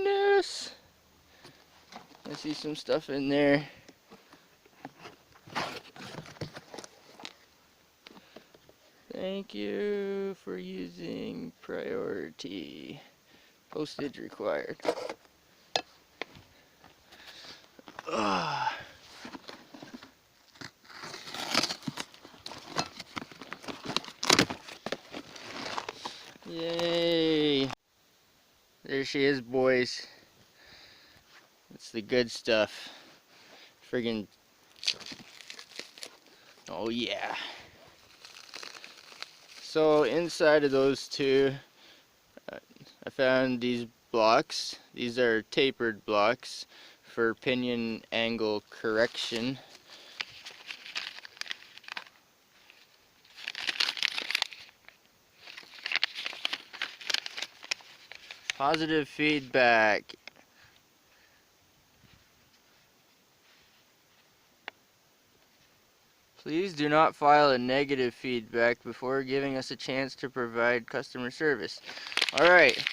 goodness. I see some stuff in there. Thank you for using priority. Postage required. Ugh. Yay! There she is, boys. That's the good stuff. Friggin'. Oh yeah. So inside of those two, I found these blocks. These are tapered blocks for pinion angle correction. Positive feedback. Please do not file a negative feedback before giving us a chance to provide customer service. Alright,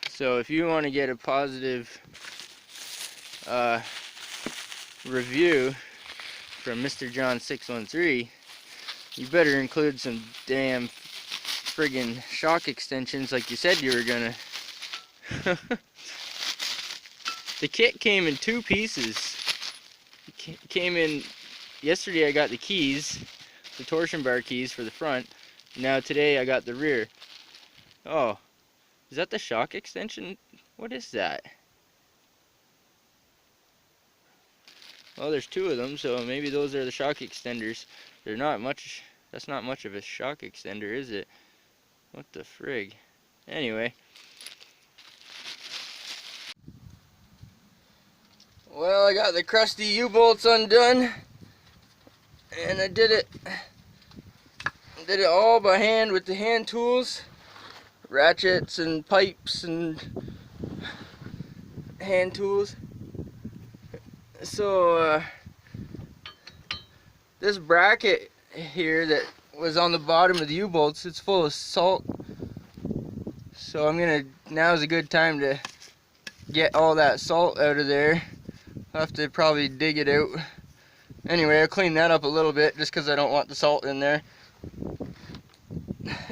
so if you want to get a positive review from Mr. John 613, you better include some damn friggin' shock extensions like you said you were gonna. The kit came in two pieces. It came in yesterday. I got the keys, the torsion bar keys for the front. Now today I got the rear. Oh, is that the shock extension? What is that? Well, there's two of them, so maybe those are the shock extenders. They're not much. That's not much of a shock extender, is it? What the frig? Anyway. Well, I got the crusty U-bolts undone, and I did it all by hand with the hand tools, ratchets and pipes and hand tools. So this bracket here that was on the bottom of the U-bolts, it's full of salt. So now's a good time to get all that salt out of there. I'll have to probably dig it out. Anyway, I'll clean that up a little bit just because I don't want the salt in there.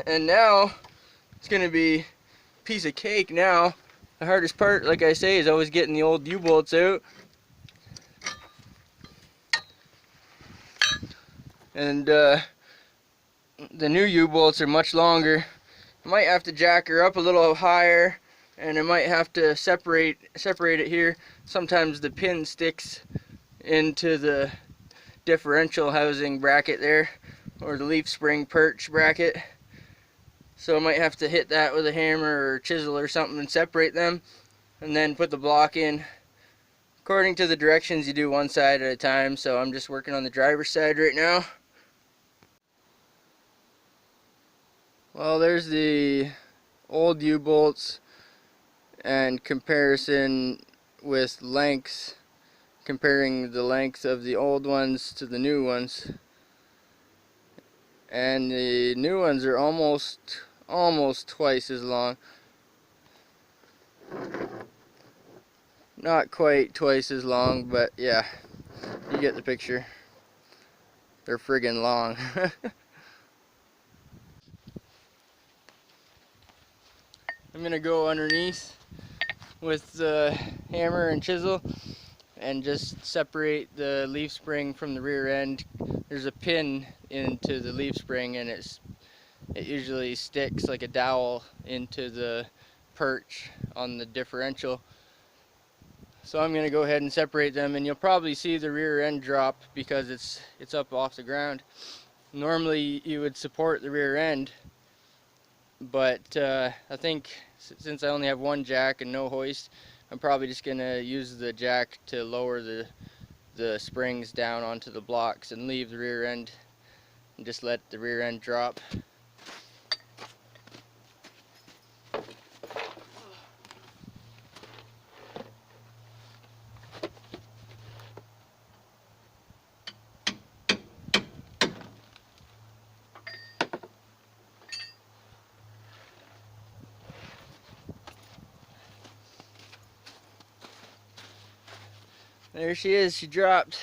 And now it's gonna be a piece of cake now. The hardest part, like I say, is always getting the old U-bolts out. And the new U-bolts are much longer. I might have to jack her up a little higher, and I might have to separate it here. Sometimes the pin sticks into the differential housing bracket there, or the leaf spring perch bracket. So I might have to hit that with a hammer or chisel or something and separate them, and then put the block in. According to the directions, you do one side at a time, so I'm just working on the driver's side right now. Well, there's the old U-bolts and comparison with lengths, comparing the length of the old ones to the new ones. And the new ones are almost twice as long. Not quite twice as long, but yeah, you get the picture. They're friggin' long. I'm gonna go underneath with the hammer and chisel and just separate the leaf spring from the rear end. There's a pin into the leaf spring, and it usually sticks like a dowel into the perch on the differential. So I'm gonna go ahead and separate them, and you'll probably see the rear end drop because it's up off the ground. Normally you would support the rear end, but I think since I only have one jack and no hoist, I'm probably just gonna use the jack to lower the springs down onto the blocks and leave the rear end and just let the rear end drop. There she is, she dropped.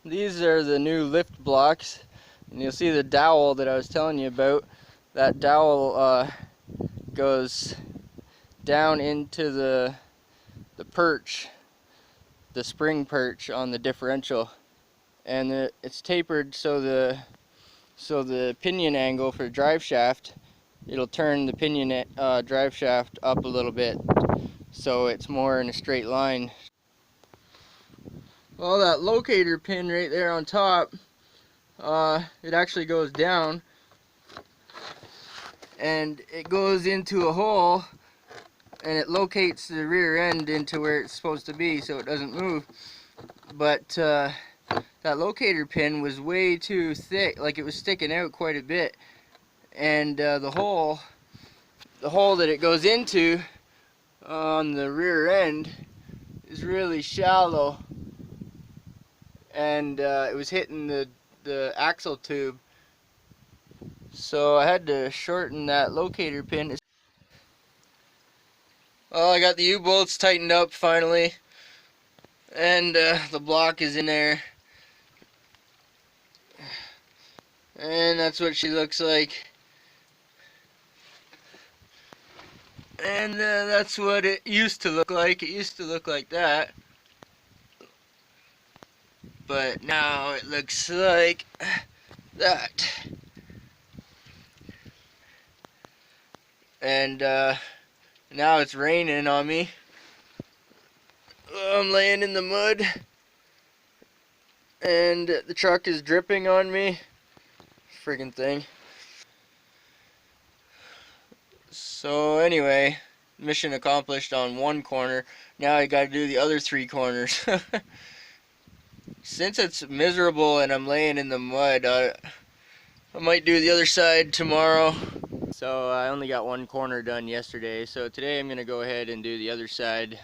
These are the new lift blocks, and you'll see the dowel that I was telling you about. That dowel goes down into the perch, the spring perch on the differential, and it's tapered so the pinion angle for drive shaft, it'll turn the pinion drive shaft up a little bit so it's more in a straight line. Well, that locator pin right there on top, it actually goes down and it goes into a hole and it locates the rear end into where it's supposed to be so it doesn't move. But that locator pin was way too thick, like it was sticking out quite a bit, and the hole that it goes into on the rear end is really shallow, and it was hitting the axle tube, so I had to shorten that locator pin. Well, I got the U-bolts tightened up finally, and the block is in there, and that's what she looks like. And that's what it used to look like. It used to look like that, but now it looks like that. And now it's raining on me. I'm laying in the mud and the truck is dripping on me. Friggin' thing. So anyway, mission accomplished on one corner. Now I gotta do the other 3 corners. Since it's miserable and I'm laying in the mud, I might do the other side tomorrow. So I only got one corner done yesterday, so today I'm gonna go ahead and do the other side.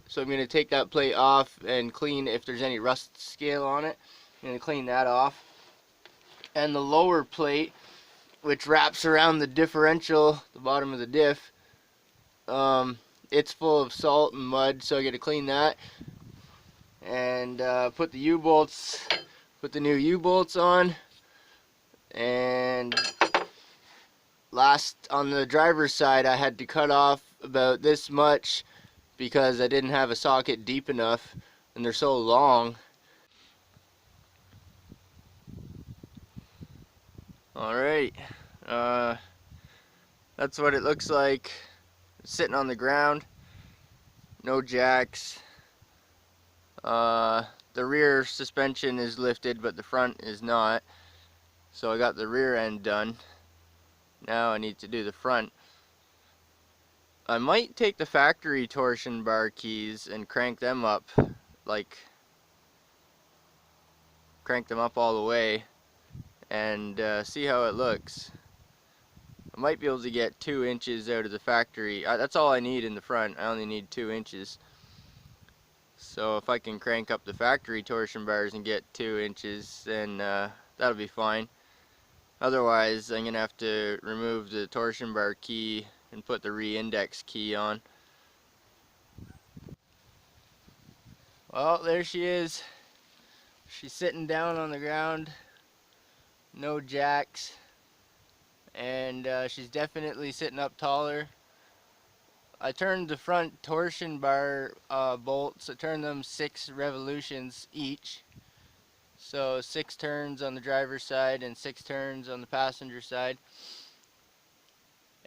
So I'm going to take that plate off and clean if there's any rust scale on it. I'm going to clean that off. And the lower plate, which wraps around the differential, the bottom of the diff, it's full of salt and mud, so I got to clean that. And put the U-bolts, put the new U-bolts on. And last, on the driver's side, I had to cut off about this much because I didn't have a socket deep enough and they're so long. Alright, that's what it looks like sitting on the ground. No jacks. The rear suspension is lifted but the front is not, so I got the rear end done. Now I need to do the front. I might take the factory torsion bar keys and crank them up, like crank them up all the way and see how it looks. I might be able to get 2 inches out of the factory. That's all I need in the front. I only need 2 inches. So if I can crank up the factory torsion bars and get 2 inches, then that'll be fine. Otherwise, I'm going to have to remove the torsion bar key and put the re-index key on. Well, there she is. She's sitting down on the ground. No jacks. And she's definitely sitting up taller. I turned the front torsion bar bolts, I turned them 6 revolutions each. So 6 turns on the driver's side and 6 turns on the passenger side.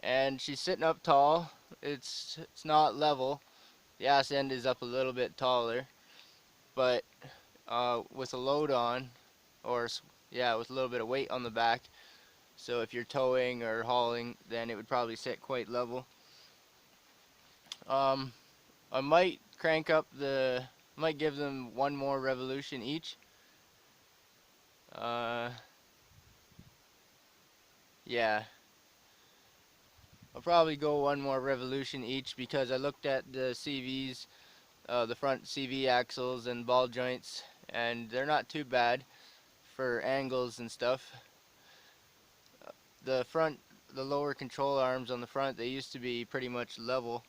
And she's sitting up tall. It's not level. The ass end is up a little bit taller, but with a load on, or yeah, with a little bit of weight on the back. So if you're towing or hauling, then it would probably sit quite level. I might crank up might give them 1 more revolution each. Yeah. I'll probably go one more revolution each because I looked at the CVs, the front CV axles and ball joints, and they're not too bad for angles and stuff. The front, the lower control arms on the front, they used to be pretty much level,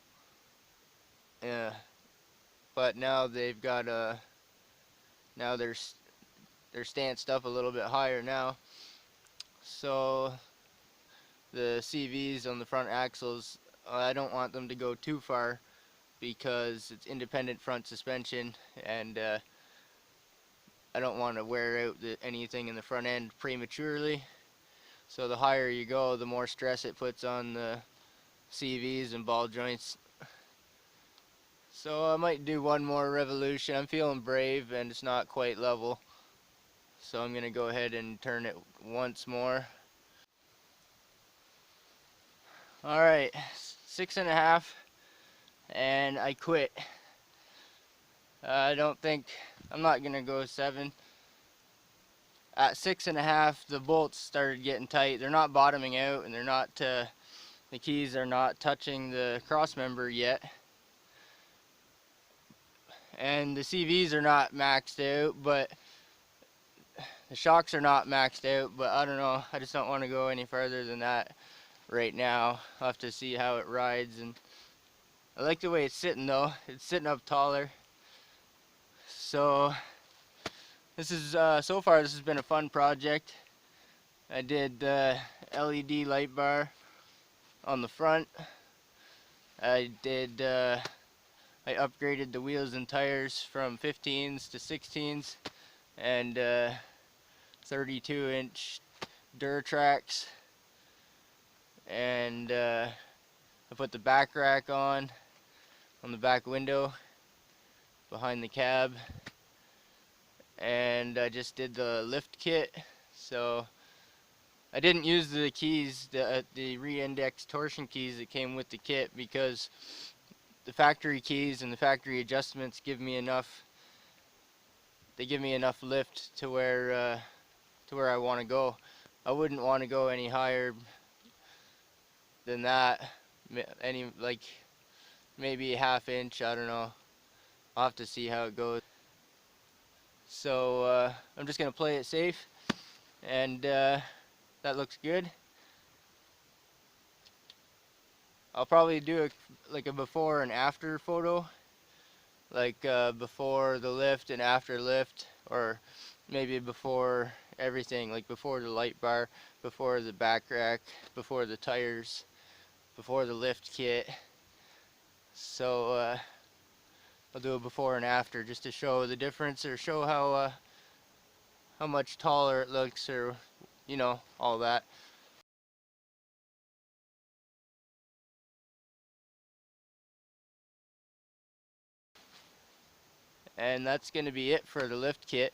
but now they've got now they're stanced up a little bit higher now. So the CVs on the front axles, I don't want them to go too far because it's independent front suspension, and I don't want to wear out anything in the front end prematurely. So the higher you go, the more stress it puts on the CVs and ball joints. So I might do one more revolution. I'm feeling brave and it's not quite level, so I'm gonna go ahead and turn it once more. Alright, 6.5, and I quit. I'm not gonna go 7. At 6.5, the bolts started getting tight. They're not bottoming out, and the keys are not touching the cross member yet. And the CVs are not maxed out, but the shocks are not maxed out, but I don't know. I just don't want to go any further than that right now. I'll have to see how it rides, and I like the way it's sitting though. It's sitting up taller. So this is so far this has been a fun project. I did the LED light bar on the front. I upgraded the wheels and tires from 15s to 16s, and 32-inch Duratracks, and I put the back rack on the back window behind the cab, and I just did the lift kit. So I didn't use the keys, the re-index torsion keys that came with the kit, because the factory keys and the factory adjustments give me enough. They give me enough lift to where I want to go. I wouldn't want to go any higher than that. Like maybe a ½ inch. I don't know. I'll have to see how it goes. So I'm just gonna play it safe, and that looks good. I'll probably do like a before and after photo, like before the lift and after lift, or maybe before everything, like before the light bar, before the back rack, before the tires, before the lift kit. So I'll do a before and after just to show the difference, or show how much taller it looks, or you know, all that. And that's going to be it for the lift kit.